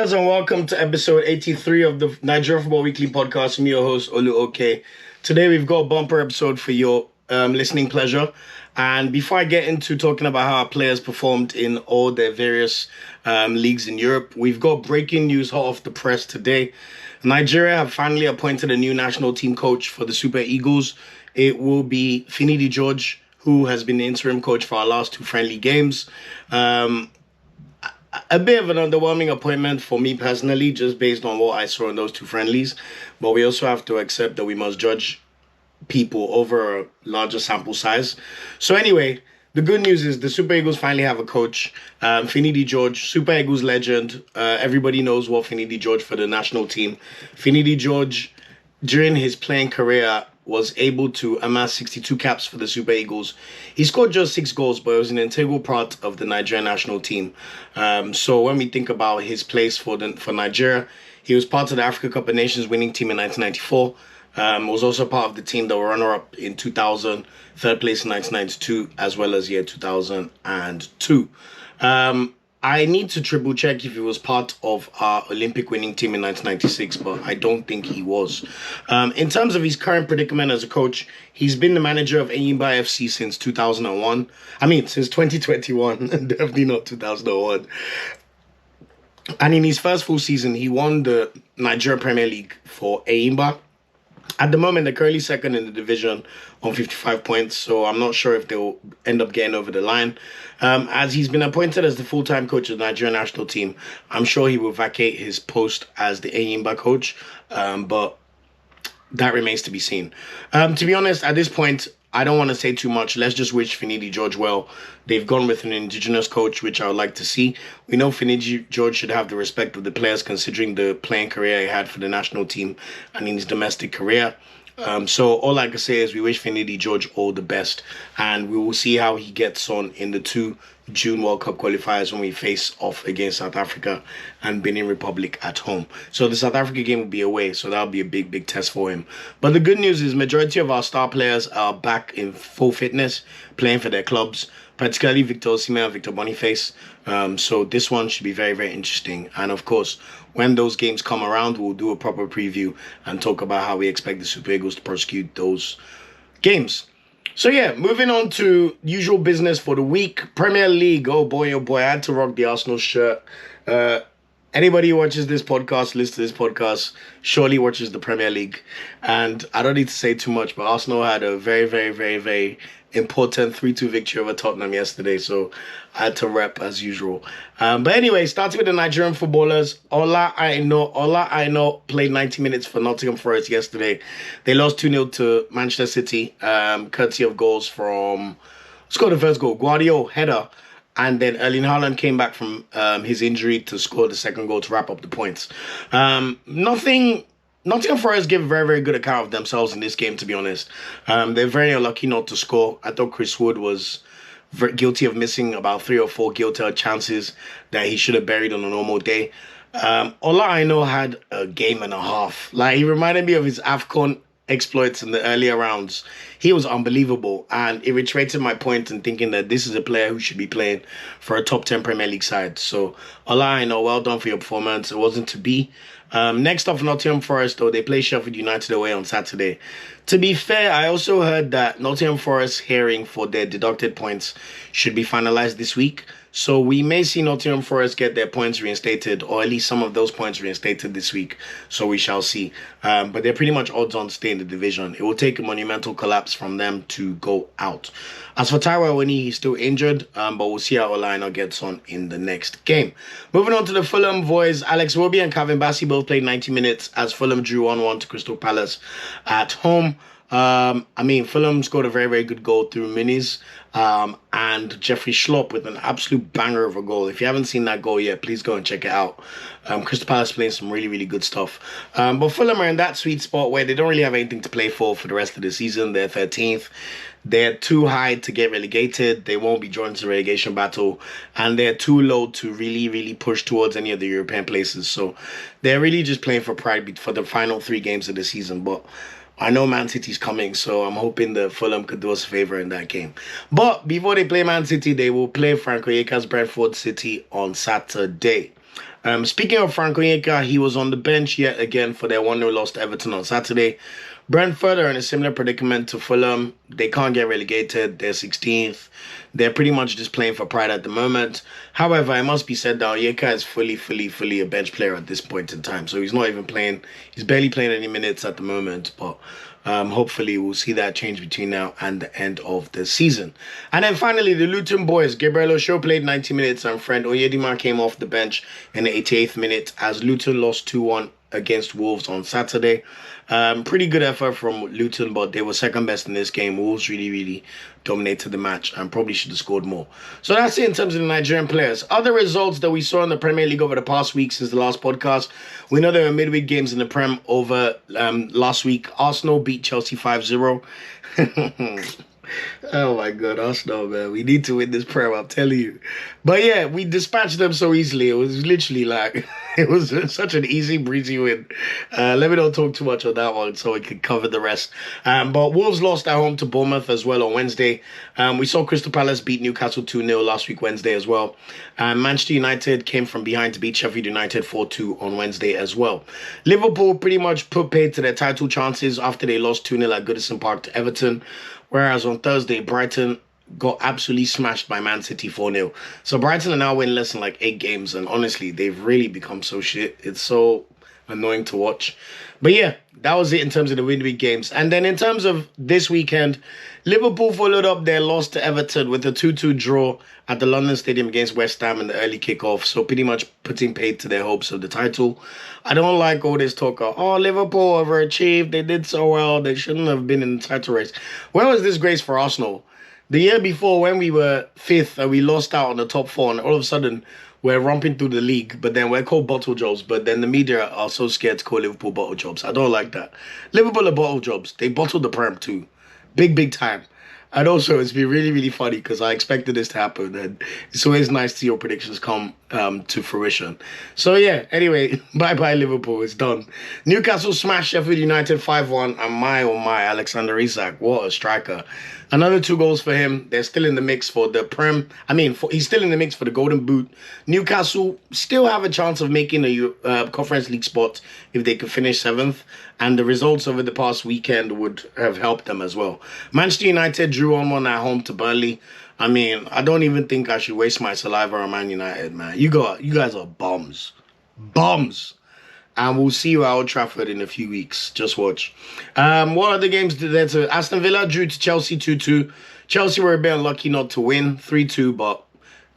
Greetings and welcome to episode 83 of the Nigerian Football Weekly podcast. I'm your host, Olu. Today we've got a bumper episode for your listening pleasure. And before I get into talking about how our players performed in all their various leagues in Europe, we've got breaking news hot off the press today. Nigeria have finally appointed a new national team coach for the Super Eagles. It will be Finidi George, who has been the interim coach for our last two friendly games. A bit of an underwhelming appointment for me personally, just based on what I saw in those two friendlies. But we also have to accept that we must judge people over a larger sample size. So anyway, the good news is the Super Eagles finally have a coach, Finidi George, Super Eagles legend. Everybody knows what Finidi George for the national team. Finidi George, during his playing career, was able to amass 62 caps for the Super Eagles. He scored just 6 goals, but it was an integral part of the Nigerian national team. So when we think about his place for Nigeria, he was part of the Africa Cup of Nations winning team in 1994. Was also part of the team that were runner-up in 2000, third place in 1992, as well as year 2002. I need to triple check if he was part of our Olympic winning team in 1996, but I don't think he was. In terms of his current predicament as a coach, he's been the manager of Enyimba FC since 2001. Since 2021, definitely not 2001. And in his first full season, he won the Nigeria Premier League for Enyimba. At the moment, they're currently second in the division on 55 points, so I'm not sure if they'll end up getting over the line. As he's been appointed as the full-time coach of the Nigerian national team, I'm sure he will vacate his post as the Enyimba coach, but that remains to be seen. To be honest, at this point, I don't want to say too much. Let's just wish Finidi George well. They've gone with an indigenous coach, which I would like to see. We know Finidi George should have the respect of the players, considering the playing career he had for the national team and in his domestic career. So all I can say is we wish Finidi George all the best, and we will see how he gets on in the 2 June World Cup qualifiers when we face off against South Africa and Benin Republic at home. So the South Africa game will be away, so that'll be a big test for him. But the good news is majority of our star players are back in full fitness, playing for their clubs, particularly Victor Osimhen and Victor Boniface. So this one should be very interesting. And of course, when those games come around, we'll do a proper preview and talk about how we expect the Super Eagles to prosecute those games. So yeah, moving on to usual business for the week. Premier League, oh boy, I had to rock the Arsenal shirt. Anybody who watches this podcast, listens to this podcast, surely watches the Premier League. And I don't need to say too much, but Arsenal had a very important 3-2 victory over Tottenham yesterday, so I had to rep as usual. But anyway, starting with the Nigerian footballers, Ola Aina played 90 minutes for Nottingham Forest yesterday. They lost 2-0 to Manchester City, courtesy of goals from, scored the first goal, Guardiola header, and then Erling Haaland came back from his injury to score the second goal to wrap up the points. Nottingham Forest gave a very good account of themselves in this game, to be honest. They're very unlucky not to score. I thought Chris Wood was guilty of missing about 3 or 4 gilt chances that he should have buried on a normal day. Ola Aina had a game and a half. Like, he reminded me of his AFCON exploits in the earlier rounds. He was unbelievable, and it reiterated my point in thinking that this is a player who should be playing for a top 10 Premier League side. So Ola Aina, well done for your performance. It wasn't to be. Next off, Nottingham Forest, though, they play Sheffield United away on Saturday. To be fair, I also heard that Nottingham Forest hearing for their deducted points should be finalized this week. So we may see Nottingham Forest get their points reinstated, or at least some of those points reinstated this week. So we shall see. But they're pretty much odds on to stay in the division. It will take a monumental collapse from them to go out. As for Taiwo Awoniyi, he's still injured, but we'll see how Ola Aina gets on in the next game. Moving on to the Fulham boys, Alex Iwobi and Calvin Bassey both played 90 minutes as Fulham drew 1-1 to Crystal Palace at home. Fulham scored a very good goal through Muniz and Jeffrey Schlupp with an absolute banger of a goal. If you haven't seen that goal yet, please go and check it out. Crystal Palace playing some really good stuff. But Fulham are in that sweet spot where they don't really have anything to play for the rest of the season. They're 13th. They're too high to get relegated. They won't be joined to the relegation battle. And they're too low to really push towards any of the European places. So they're really just playing for pride for the final 3 games of the season. But I know Man City's coming, so I'm hoping that Fulham could do us a favour in that game. But before they play Man City, they will play Frank Onyeka's Brentford City on Saturday. Speaking of Frank Onyeka, he was on the bench yet again for their 1-0 loss to Everton on Saturday. Brentford are in a similar predicament to Fulham. They can't get relegated. They're 16th. They're pretty much just playing for pride at the moment. However, it must be said that Onyeka is fully a bench player at this point in time. So he's not even playing. He's barely playing any minutes at the moment. But hopefully we'll see that change between now and the end of the season. And then finally, the Luton boys. Gabriel Osho played 90 minutes and friend Oyedima came off the bench in the 88th minute as Luton lost 2-1 against Wolves on Saturday. Pretty good effort from Luton, but they were second best in this game. Wolves really dominated the match and probably should have scored more. So that's it in terms of the Nigerian players. Other results that we saw in the Premier League over the past week since the last podcast. We know there were midweek games in the Prem over last week. Arsenal beat Chelsea 5-0. Oh my God, Arsenal, man. We need to win this Prem, I'm telling you. But yeah, we dispatched them so easily. It was literally like, it was such an easy, breezy win. Let me not talk too much on that one so we can cover the rest. But Wolves lost at home to Bournemouth as well on Wednesday. We saw Crystal Palace beat Newcastle 2-0 last week, Wednesday as well. Manchester United came from behind to beat Sheffield United 4-2 on Wednesday as well. Liverpool pretty much put paid to their title chances after they lost 2-0 at Goodison Park to Everton. Whereas on Thursday, Brighton got absolutely smashed by Man City 4-0. So Brighton are now winless in like 8 games. And honestly, they've really become so shit. It's so annoying to watch. But yeah, that was it in terms of the midweek games. And then in terms of this weekend, Liverpool followed up their loss to Everton with a 2-2 draw at the London Stadium against West Ham in the early kickoff. So pretty much putting paid to their hopes of the title. I don't like all this talk of, oh, Liverpool overachieved. They did so well. They shouldn't have been in the title race. Where was this grace for Arsenal? The year before when we were 5th and we lost out on the top 4 and all of a sudden we're romping through the league, but then we're called bottle jobs. But then the media are so scared to call Liverpool bottle jobs. I don't like that. Liverpool are bottle jobs. They bottled the Prem too. Big time. And also, it's been really funny because I expected this to happen. And it's always nice to see your predictions come to fruition. So yeah, anyway, bye-bye Liverpool. It's done. Newcastle smashed Sheffield United 5-1. And oh my, Alexander Isak. What a striker. Another 2 goals for him. They're still in the mix for the Prem. He's still in the mix for the Golden Boot. Newcastle still have a chance of making a Conference League spot if they could finish 7th. And the results over the past weekend would have helped them as well. Manchester United drew 1-1 at home to Burnley. I don't even think I should waste my saliva on Man United, man. You guys are bums. Bums. And we'll see you at Old Trafford in a few weeks. Just watch. What other games did there to? Aston Villa drew to Chelsea 2-2. Chelsea were a bit unlucky not to win 3-2, but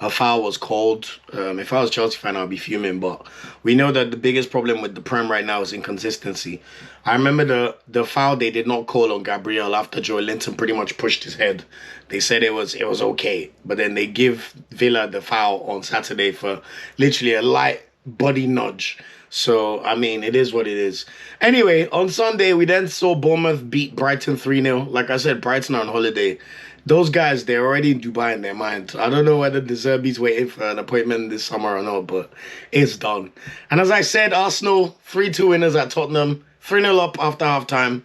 a foul was called. If I was a Chelsea fan, I'd be fuming. But we know that the biggest problem with the Prem right now is inconsistency. I remember the foul they did not call on Gabriel after Joe Linton pretty much pushed his head. They said it was okay. But then they give Villa the foul on Saturday for literally a light body nudge. So, it is what it is. Anyway, on Sunday, we then saw Bournemouth beat Brighton 3-0. Like I said, Brighton are on holiday. Those guys, they're already in Dubai in their mind. I don't know whether De Zerbi's waiting for an appointment this summer or not, but it's done. And as I said, Arsenal, 3-2 winners at Tottenham, 3-0 up after halftime.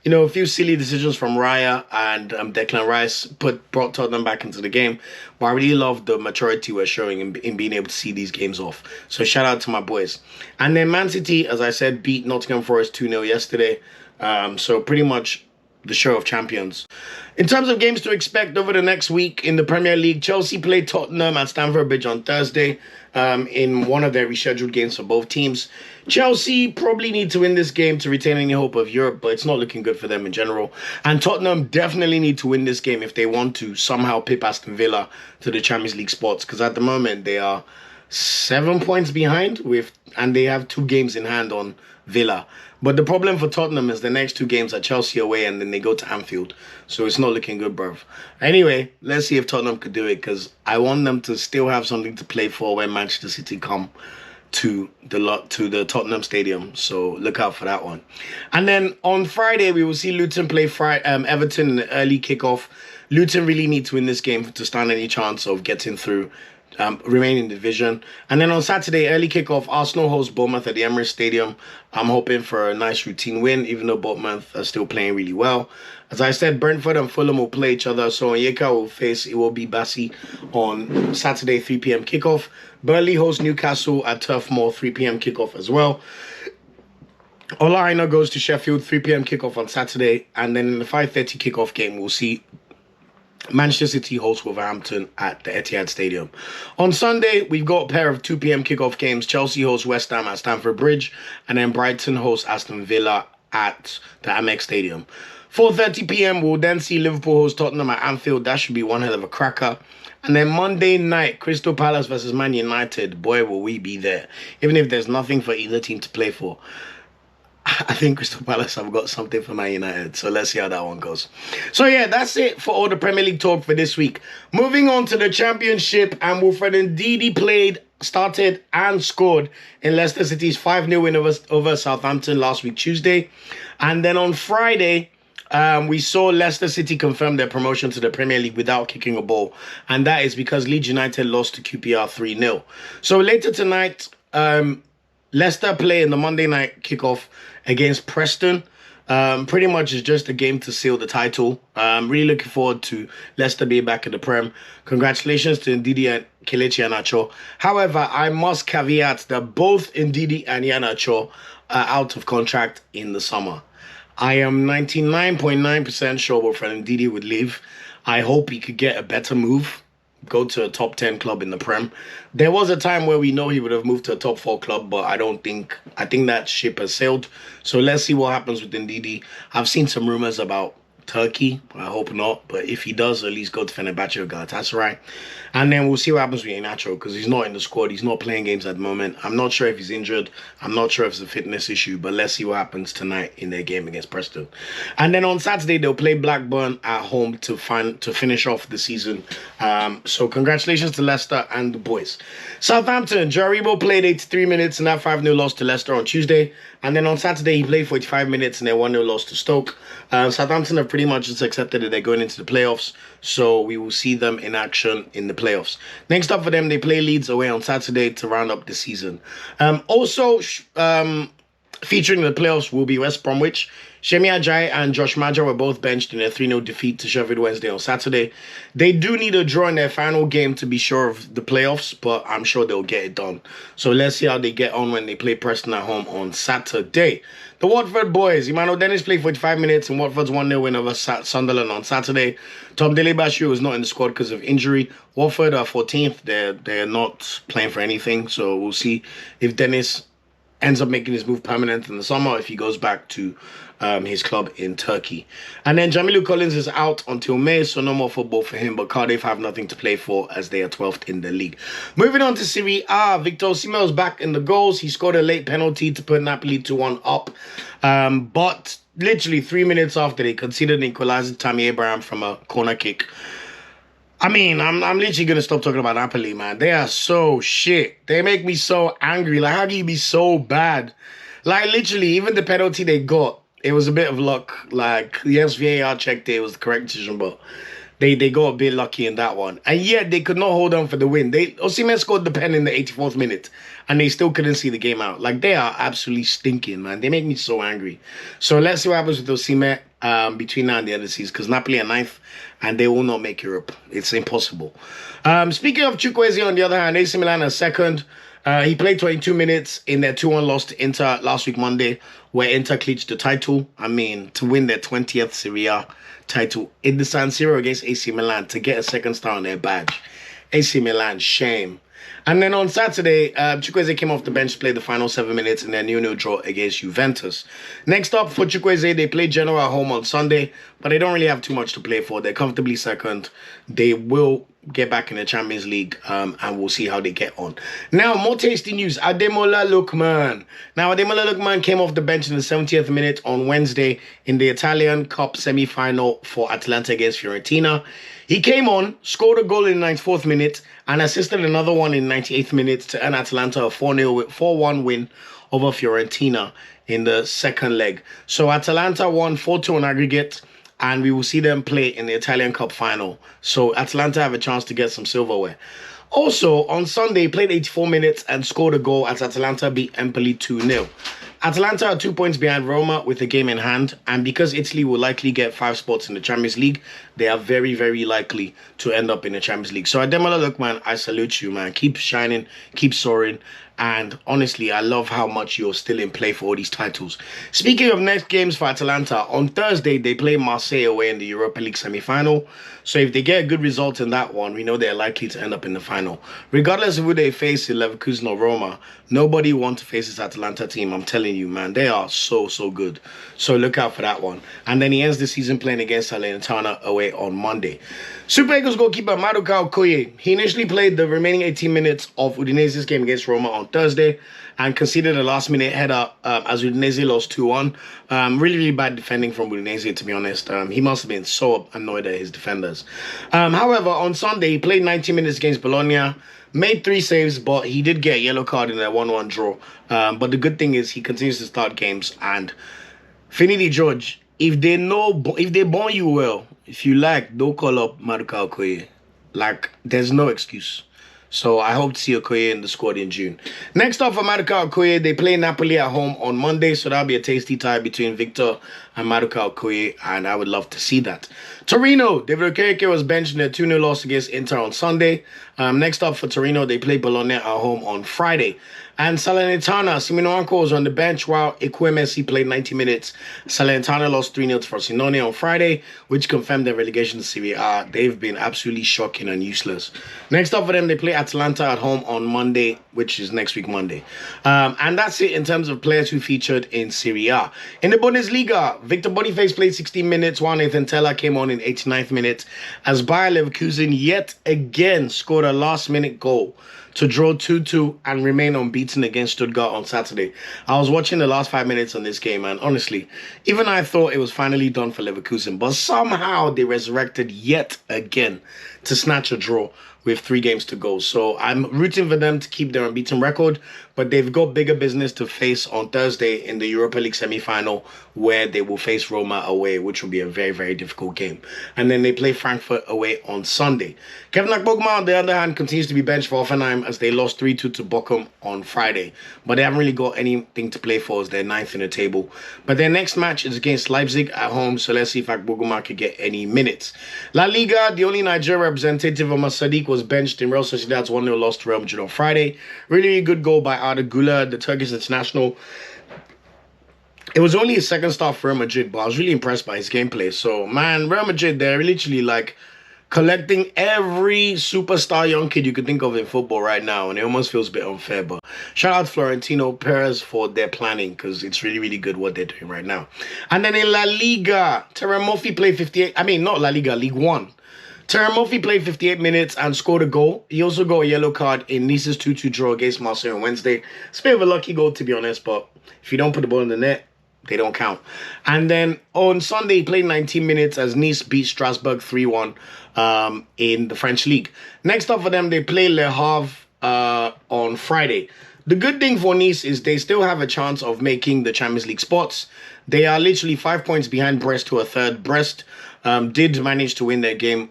A few silly decisions from Raya and Declan Rice brought Tottenham back into the game. But I really love the maturity we're showing in being able to see these games off. So shout out to my boys. And then Man City, as I said, beat Nottingham Forest 2-0 yesterday. So pretty much the show of champions. In terms of games to expect over the next week in the Premier League, Chelsea played Tottenham at Stamford Bridge on Thursday in one of their rescheduled games for both teams. Chelsea probably need to win this game to retain any hope of Europe, but it's not looking good for them in general. And Tottenham definitely need to win this game if they want to somehow pip Aston Villa to the Champions League spots, because at the moment they are 7 points behind and they have 2 games in hand on Villa. But the problem for Tottenham is the next 2 games are Chelsea away and then they go to Anfield. So it's not looking good, bruv. Anyway, let's see if Tottenham could do it, because I want them to still have something to play for when Manchester City come to the Tottenham Stadium. So look out for that one. And then on Friday, we will see Luton play Everton in the early kickoff. Luton really need to win this game to stand any chance of getting through remain in the division. And then on Saturday, early kickoff, Arsenal host Bournemouth at the Emirates Stadium. I'm hoping for a nice routine win, even though Bournemouth are still playing really well. As I said, Brentford and Fulham will play each other. So Onyeka will face Iwobi Bassi on Saturday, 3 p.m. kickoff. Burnley host Newcastle at Turf Moor, 3 p.m. kickoff as well. Ola Aina goes to Sheffield, 3 p.m. kickoff on Saturday. And then in the 5:30 kickoff game, we'll see Manchester City hosts Wolverhampton at the Etihad Stadium. On Sunday, we've got a pair of 2 p.m. kickoff games. Chelsea hosts West Ham at Stamford Bridge, and then Brighton hosts Aston Villa at the Amex Stadium. 4:30 p.m. we'll then see Liverpool host Tottenham at Anfield. That should be one hell of a cracker. And then Monday night, Crystal Palace versus Man United. Boy, will we be there. Even if there's nothing for either team to play for. I think Crystal Palace have got something for Man United. So let's see how that one goes. So yeah, that's it for all the Premier League talk for this week. Moving on to the Championship, and Wilfred Ndidi started and scored in Leicester City's 5-0 win over Southampton last week, Tuesday. And then on Friday, we saw Leicester City confirm their promotion to the Premier League without kicking a ball. And that is because Leeds United lost to QPR 3-0. So later tonight, Leicester play in the Monday night kickoff against Preston. Pretty much it's just a game to seal the title. Really looking forward to Leicester being back in the Prem. Congratulations to Ndidi and Kelechi Iheanacho. However, I must caveat that both Ndidi and Iheanacho are out of contract in the summer. I am 99.9% sure Wilfred Ndidi would leave. I hope he could get a better move, go to a top 10 club in the Prem. There was a time where we know he would have moved to a top 4 club, but I think that ship has sailed. So let's see what happens with Ndidi. I've seen some rumors about Turkey. I hope not, but if he does, at least go to Fenerbahce or Galatasaray. And then we'll see what happens with Iheanacho, because he's not in the squad. He's not playing games at the moment. I'm not sure if he's injured. I'm not sure if it's a fitness issue, but let's see what happens tonight in their game against Preston. And then on Saturday, they'll play Blackburn at home to finish off the season. So congratulations to Leicester and the boys. Southampton, Jaribo played 83 minutes in that 5-0 loss to Leicester on Tuesday. And then on Saturday, he played 45 minutes in their 1-0 loss to Stoke. Southampton have pretty much just accepted that they're going into the playoffs. So we will see them in action in the playoffs. Next up for them, they play Leeds away on Saturday to round up the season. Also featuring in the playoffs will be West Bromwich. Shemi Ajayi and Josh Maja were both benched in a 3-0 defeat to Sheffield Wednesday on Saturday. They do need a draw in their final game to be sure of the playoffs, but I'm sure they'll get it done. So let's see how they get on when they play Preston at home on Saturday. The Watford boys, Emmanuel Dennis played 45 minutes in Watford's 1-0 win over Sunderland on Saturday. Tom Delebashiru was not in the squad because of injury. Watford are 14th. They're not playing for anything, so we'll see if Dennis ends up making his move permanent in the summer, if he goes back to his club in Turkey. And then Jamilu Collins is out until May, so no more football for him, but Cardiff have nothing to play for as they are 12th in the league. Moving on to Serie A, Victor Osimhen's back in the goals. He scored a late penalty to put Napoli 2-1 up, but literally 3 minutes after they conceded an equalizer, Tammy Abraham from a corner kick. I mean, I'm literally going to stop talking about Napoli, man. They are so shit. They make me so angry. Like, how can you be so bad? Like, literally, even the penalty they got, it was a bit of luck. Like, yes, VAR checked it was the correct decision, but they got a bit lucky in that one. And yet, they could not hold on for the win. Osimhen scored the pen in the 84th minute, and they still couldn't see the game out. Like, they are absolutely stinking, man. They make me so angry. So let's see what happens with Osimhen between now and the end of the season, because Napoli are 9th, and they will not make Europe. It's impossible. Speaking of Chukwueze, on the other hand, AC Milan are 2nd. He played 22 minutes in their 2-1 loss to Inter last week Monday, where Inter clinched the title. I mean, to win their 20th Serie A title in the San Siro against AC Milan, to get a 2nd star on their badge. AC Milan, shame. And then on Saturday, Chukwueze came off the bench to play the final 7 minutes in their 0-0 draw against Juventus. Next up for Chukwueze, they play Genoa at home on Sunday, but they don't really have too much to play for. They're comfortably 2nd. They will get back in the Champions League, and we'll see how they get on. Now, more tasty news. Ademola Lookman. Now, Ademola Lookman came off the bench in the 70th minute on Wednesday in the Italian Cup semi-final for Atalanta against Fiorentina. He came on, scored a goal in the 94th minute, and assisted another one in the 98th minute to earn Atalanta a 4-1 win over Fiorentina in the second leg. So Atalanta won 4-2 on aggregate, and we will see them play in the Italian Cup final. So Atalanta have a chance to get some silverware. Also, on Sunday, he played 84 minutes and scored a goal as Atalanta beat Empoli 2-0. Atalanta are 2 points behind Roma with a game in hand, and because Italy will likely get 5 spots in the Champions League, they are very, very likely to end up in the Champions League. So Ademola Lookman, I salute you, man. Keep shining, keep soaring, and honestly, I love how much you're still in play for all these titles. Speaking of next games for Atalanta, on Thursday, they play Marseille away in the Europa League semi-final. So if they get a good result in that one, we know they're likely to end up in the final. Regardless of who they face in Leverkusen or Roma, nobody wants to face this Atalanta team. I'm telling you, man, they are so, so good. So look out for that one. And then he ends the season playing against Salernitana away on Monday. Super Eagles goalkeeper Maduka Okoye, he initially played the remaining 18 minutes of Udinese's game against Roma on Thursday and conceded a last-minute header as Udinese lost 2-1. Really, really bad defending from Udinese, to be honest. He must have been so annoyed at his defenders. However, on Sunday, he played 90 minutes against Bologna, made 3 saves, but he did get a yellow card in their 1-1 draw. But the good thing is he continues to start games. And Finidi George, if they born you well, if you like, don't call up Maduka Okoye. Like, there's no excuse. So I hope to see Okoye in the squad in June. Next up for Maduka Okoye, they play Napoli at home on Monday. So that'll be a tasty tie between Victor and Maduka Okoye. And I would love to see that. Torino, David Okereke was benched in a 2-0 loss against Inter on Sunday. Next up for Torino, they play Bologna at home on Friday. And Salernitana, Simeone was on the bench while Ekwemesi played 90 minutes. Salernitana lost 3-0 to Frosinone on Friday, which confirmed their relegation to Serie A. They've been absolutely shocking and useless. Next up for them, they play Atalanta at home on Monday, which is next week Monday. And that's it in terms of players who featured in Serie A. In the Bundesliga, Victor Boniface played 16 minutes while Nathan Teller came on in 89th minute as Bayer Leverkusen yet again scored a last-minute goal to draw 2-2 and remain unbeaten against Stuttgart on Saturday. I was watching the last 5 minutes on this game, and honestly, even I thought it was finally done for Leverkusen, but somehow they resurrected yet again to snatch a draw with 3 games to go. So I'm rooting for them to keep their unbeaten record, but they've got bigger business to face on Thursday in the Europa League semi-final, where they will face Roma away, which will be a very, very difficult game. And then they play Frankfurt away on Sunday. Kevin Akpoguma, on the other hand, continues to be benched for Hoffenheim as they lost 3-2 to Bochum on Friday. But they haven't really got anything to play for as they're 9th in the table. But their next match is against Leipzig at home, so let's see if Akpoguma can get any minutes. La Liga, the only Nigerian representative, Omar Sadiq, was benched in Real Sociedad's 1-0 loss to Real Madrid on Friday. Really, really good goal by Arda Güler, the Turkish international. It was only his second start for Real Madrid, but I was really impressed by his gameplay. So, man, Real Madrid, they're literally like collecting every superstar young kid you could think of in football right now, and it almost feels a bit unfair. But shout out Florentino Perez for their planning, because it's really, really good what they're doing right now. And then in La Liga, Terem Murphy played 58. I mean, not La Liga, League One. Terem Murphy played 58 minutes and scored a goal. He also got a yellow card in Nice's 2-2 draw against Marseille on Wednesday. It's a bit of a lucky goal, to be honest, but if you don't put the ball in the net, they don't count. And then on Sunday, he played 19 minutes as Nice beat Strasbourg 3-1 in the French league. Next up for them, they play Le Havre on Friday. The good thing for Nice is they still have a chance of making the Champions League spots. They are literally 5 points behind Brest, who are third. Brest did manage to win their game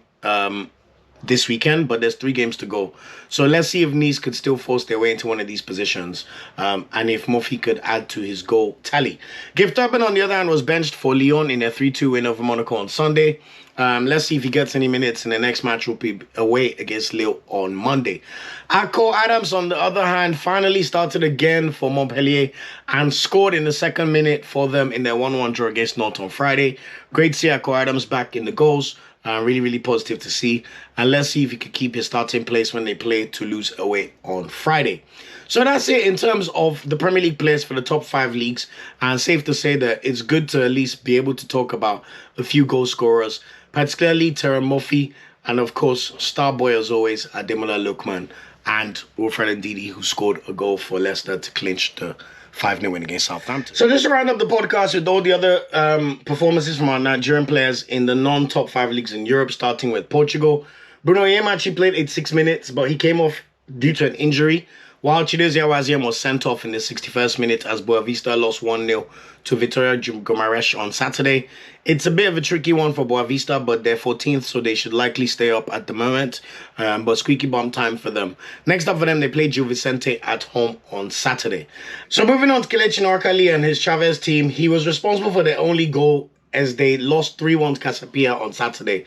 this weekend, but there's 3 games to go. So let's see if Nice could still force their way into one of these positions, and if Murphy could add to his goal tally. Gift Turpin, on the other hand, was benched for Lyon in their 3-2 win over Monaco on Sunday. Let's see if he gets any minutes in the next match, will be away against Lille on Monday. Akko Adams, on the other hand, finally started again for Montpellier and scored in the 2nd minute for them in their 1-1 draw against Nantes on Friday. Great to see Akko Adams back in the goals. Really, really positive to see. And let's see if he could keep his starting place when they play Toulouse away on Friday. So that's it in terms of the Premier League players for the top 5 leagues. And safe to say that it's good to at least be able to talk about a few goal scorers, particularly Terem Murphy, and of course, star boy as always, Ademola Lookman, and Wilfred Ndidi, who scored a goal for Leicester to clinch the 5-0 win against Southampton. So just to round up the podcast with all the other performances from our Nigerian players in the non-top 5 leagues in Europe, starting with Portugal. Bruno Yemachi played 86 minutes, but he came off due to an injury, while Chidozia Waziem was sent off in the 61st minute as Boavista lost 1-0 to Victoria Guimaraes on Saturday. It's a bit of a tricky one for Boavista, but they're 14th, so they should likely stay up at the moment. But squeaky bum time for them. Next up for them, they play Gil Vicente at home on Saturday. So moving on to Kelechi Nwakali and his Chavez team, he was responsible for their only goal as they lost 3-1 to Casapia on Saturday.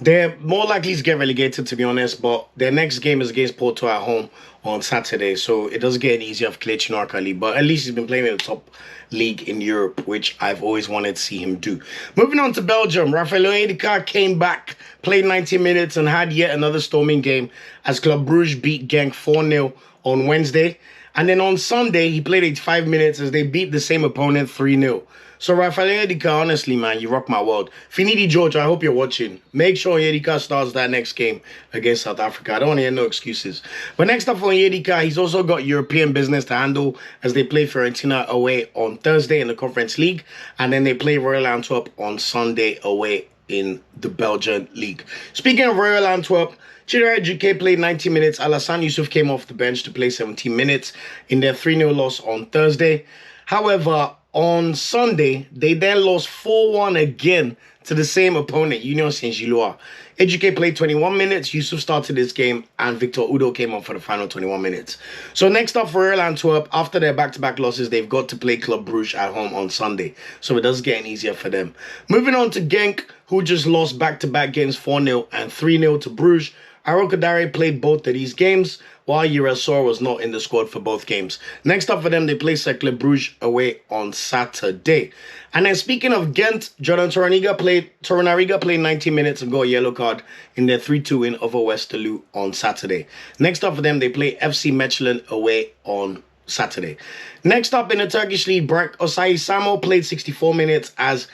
They're more likely to get relegated, to be honest, but their next game is against Porto at home on Saturday, so it doesn't get any easier for Kelechi Nwakali, but at least he's been playing in the top league in Europe, which I've always wanted to see him do. Moving on to Belgium, Rafael Onyedika came back, played 90 minutes, and had yet another storming game as Club Brugge beat Genk 4-0 on Wednesday. And then on Sunday, he played 85 minutes as they beat the same opponent 3-0. So Rafael Onyedika, honestly, man, you rock my world. Finidi George, I hope you're watching. Make sure Onyedika starts that next game against South Africa. I don't want to hear no excuses. But next up for Onyedika, he's also got European business to handle as they play Fiorentina away on Thursday in the Conference League. And then they play Royal Antwerp on Sunday away in the Belgian League. Speaking of Royal Antwerp, Chidera GK played 90 minutes. Alassane Yusuf came off the bench to play 17 minutes in their 3-0 loss on Thursday. However, on Sunday, they then lost 4-1 again to the same opponent, Union Saint-Gilloise. Ejike played 21 minutes, Yusuf started this game, and Victor Udo came on for the final 21 minutes. So next up for Royal Antwerp, after their back-to-back losses, they've got to play Club Brugge at home on Sunday. So it does get any easier for them. Moving on to Genk, who just lost back-to-back games 4-0 and 3-0 to Bruges. Arokodare played both of these games, while Urasour was not in the squad for both games. Next up for them, they play Cercle Bruges away on Saturday. And then speaking of Ghent, Jordan Torunariga played 90 minutes and got a yellow card in their 3-2 win over Westerlo on Saturday. Next up for them, they play FC Mechelen away on Saturday. Next up in the Turkish League, Osayi Samo played 64 minutes as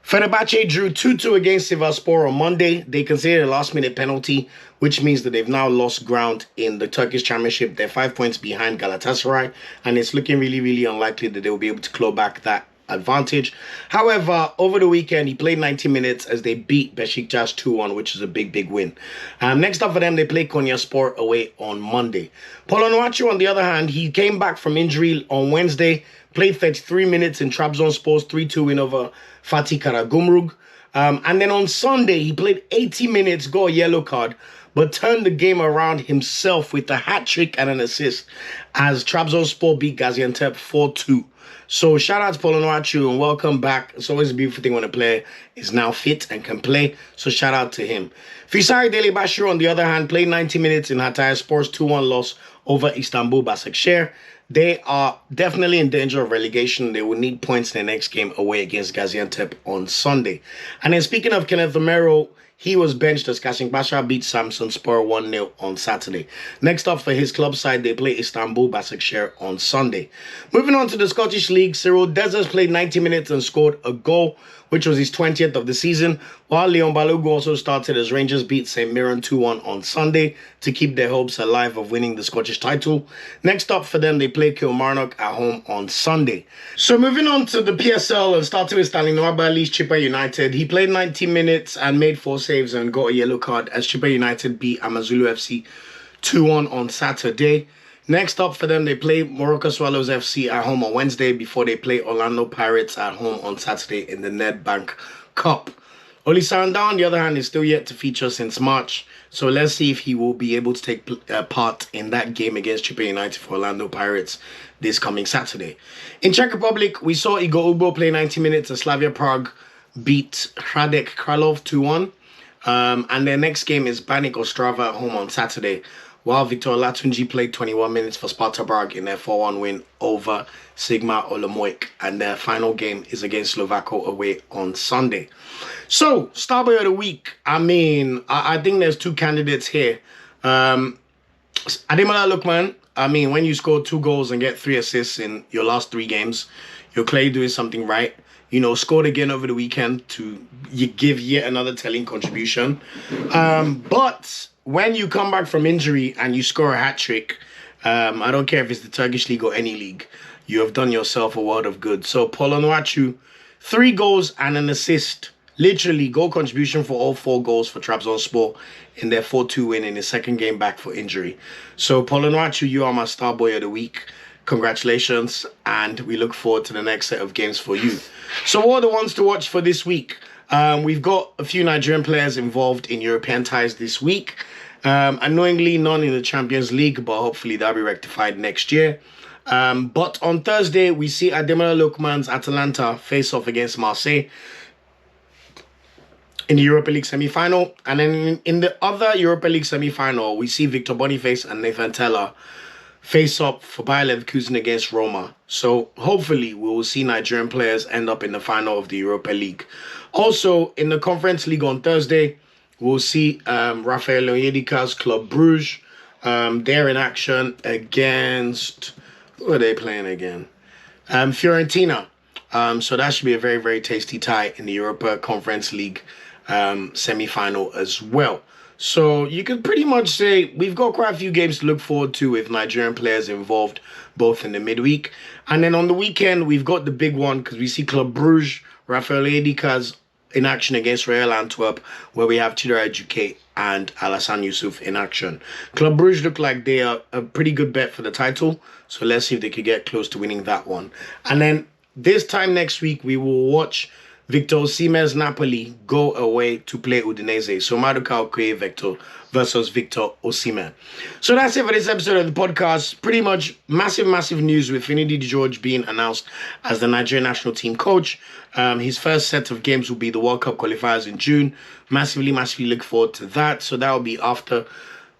Fenerbahce drew 2-2 against Sivasspor on Monday. They conceded a last-minute penalty, which means that they've now lost ground in the Turkish Championship. They're 5 points behind Galatasaray, and it's looking really, really unlikely that they will be able to claw back that advantage. However, over the weekend, he played 90 minutes as they beat Besiktas 2-1, which is a big, big win. Next up for them, they play Konyaspor away on Monday. Paul Onuachu, on the other hand, he came back from injury on Wednesday, played 33 minutes in Trabzonspor's 3-2 win over Fatih Karagümrük. And then on Sunday, he played 80 minutes, got a yellow card, but turned the game around himself with a hat-trick and an assist as Trabzonspor beat Gaziantep 4-2. So shout out to Paul Onuachu and welcome back. It's always a beautiful thing when a player is now fit and can play. So shout out to him. Fisari Delibashiru, on the other hand, played 90 minutes in Hatayspor's 2-1 loss over Istanbul Başakşehir. They are definitely in danger of relegation. They will need points in the next game away against Gaziantep on Sunday. And then speaking of Kenneth Romero, he was benched as Kasımpaşa beat Samsunspor 1-0 on Saturday. Next up for his club side, they play Istanbul Başakşehir on Sunday. Moving on to the Scottish League, Cyril Dessers played 90 minutes and scored a goal, which was his 20th of the season, while Leon Balogun also started as Rangers beat St Mirren 2-1 on Sunday to keep their hopes alive of winning the Scottish title. Next up for them, they play Kilmarnock at home on Sunday. So moving on to the PSL and starting with Stanley Nwabali's Chippa United. He played 90 minutes and made 4 saves and got a yellow card as Chippa United beat Amazulu FC 2-1 on Saturday. Next up for them, they play Morocco Swallows FC at home on Wednesday before they play Orlando Pirates at home on Saturday in the Nedbank Cup. Oli Saranda, on the other hand, is still yet to feature since March. So let's see if he will be able to take part in that game against Chippa United for Orlando Pirates this coming Saturday. In Czech Republic, we saw Igor Ugbo play 90 minutes as Slavia Prague beat Hradec Králové 2-1. And their next game is Baník Ostrava at home on Saturday, while Victor Latunji played 21 minutes for Sparta Prague in their 4-1 win over Sigma Olomouc, and their final game is against Slovako away on Sunday. So, Star Boy of the Week. I think there's 2 candidates here. Ademola Lookman. When you score 2 goals and get 3 assists in your last 3 games, you're clearly doing something right. Scored again over the weekend to give yet another telling contribution. But when you come back from injury and you score a hat-trick, I don't care if it's the Turkish League or any league, you have done yourself a world of good. So Paul Onuachu, 3 goals and an assist literally goal contribution for all 4 goals for Trabzonspor in their 4-2 win in his second game back for injury. So Paul Onuachu, you are my star boy of the week. Congratulations, and we look forward to the next set of games for you. So what are the ones to watch for this week? We've got a few Nigerian players involved in European ties this week. Annoyingly, none in the Champions League, but hopefully that'll be rectified next year. But on Thursday, we see Ademola Lookman's Atalanta face off against Marseille in the Europa League semi-final. And then in the other Europa League semi-final, we see Victor Boniface and Nathan Teller face up for Bayer Leverkusen against Roma. So hopefully we will see Nigerian players end up in the final of the Europa League. Also, in the Conference League on Thursday, we'll see Rafael Onyedika's Club Bruges. They're in action against... Who are they playing again? Fiorentina. So that should be a very, very tasty tie in the Europa Conference League semi-final as well. So you could pretty much say we've got quite a few games to look forward to with Nigerian players involved, both in the midweek. And then on the weekend, we've got the big one because we see Club Bruges, Rafael Onyedika's in action against Royal Antwerp, where we have Chidera Ejuke and Alassane Youssouf in action. Club Bruges look like they are a pretty good bet for the title, so let's see if they could get close to winning that one. And then this time next week, we will watch Victor Osimhen's Napoli go away to play Udinese. So Maduka Okoye Victor versus Victor Osimhen. So that's it for this episode of the podcast. Pretty much massive news with Finidi George being announced as the Nigerian national team coach. His first set of games will be the World Cup qualifiers in June. Massively look forward to that. So that will be after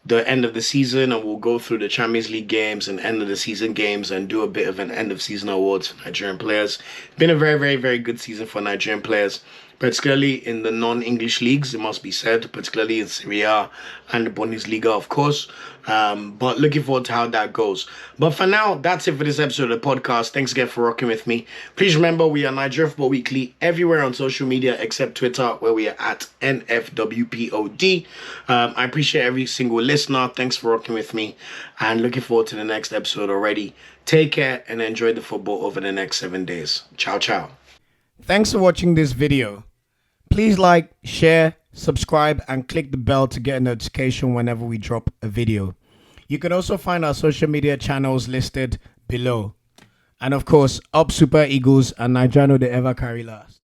the end of the season, and we'll go through the Champions League games and end of the season games and do a bit of an end of season awards for Nigerian players. It's been a very good season for Nigerian players, particularly in the non-English leagues, it must be said, particularly in Serie A and the Bundesliga, of course. But looking forward to how that goes. But for now, that's it for this episode of the podcast. Thanks again for rocking with me. Please remember, we are Nigeria Football Weekly everywhere on social media except Twitter, where we are at NFWPOD. I appreciate every single listener. Thanks for rocking with me, and looking forward to the next episode already. Take care and enjoy the football over the next 7 days. Ciao. Thanks for watching this video. Please like, share, subscribe, and click the bell to get a notification whenever we drop a video. You can also find our social media channels listed below. And of course, up Super Eagles and Nigeriano the ever carry last.